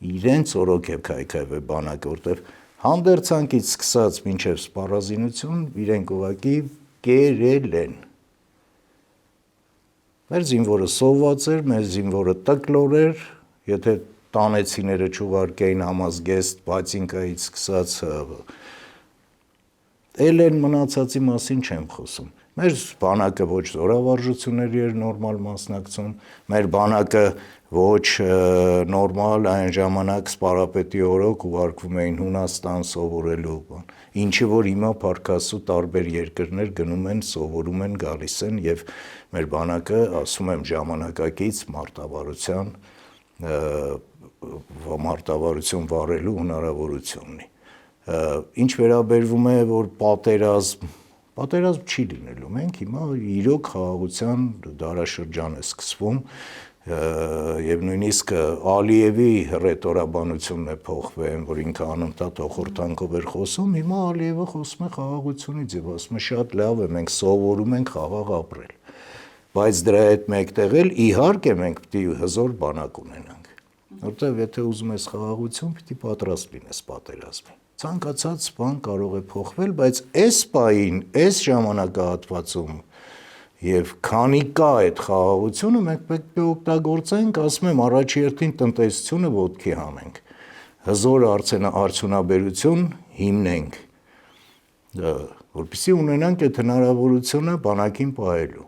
իրենց օրոք եւ քայքայվե բանակը, որտեվ հանդերձանքից սկսած մինչև սպառազինություն իրենք ուղղակի կերել են։ Մեր զինվորը սոված էր, մեր զինվորը տկլոր էր, եթե տանեցիները չուղարկեին համազգեստ, բացինկայից սկսած Էլեն մնացածի մասին չեմ խոսում։ Մեր բանակը ոչ զորավարժությունների էր նորմալ մասնակցում, մեր բանակը ոչ նորմալ այն ժամանակ սպարապետի օրոք ուղարկվում էին Հունաստան սովորելու բան։ Ինչի որ հիմա փառքաստու տարբեր երկրներ գնում են, սովորում են, գալիս են եւ մեր բանակը, ասում եմ, ժամանակակից մարտավարություն վարելու հնարավորություն ունի։ Ինչ վերաբերվում է, որ պատերազմ չի լինելու, մենք հիմա իրոք խաղաղության դարաշրջան է սկսվում եւ նույնիսկ Ալիևի ռետորաբանությունն է փոխվել, որ ինքը անընդհատ հոխորտանքով էր խոսում, հիմա Ալիևը խոսում է խաղաղությունից եւ ասում է շատ լավ է, մենք սովորում ենք խաղաղ ապրել։ Բայց դրա հետ մեկտեղ էլ իհարկե մենք պիտի հզոր բանակ ունենանք, որտեղ եթե ուզում ես խաղաղություն, պիտի պատրաստ լինես պատերազմին։ Ցանկացած բան կարող է փոխվել, բայց այս պահին, այս ժամանակահատվածում եւ քանի կա այդ խաղաղությունը, մենք պետք է օգտագործենք, ասում եմ, առաջերտին տնտեսությունը ոտքի հանենք, հզոր արդյունաբերություն հիմնենք, որպեսզի ունենանք այդ հնարավորությունը բանակին պահելու։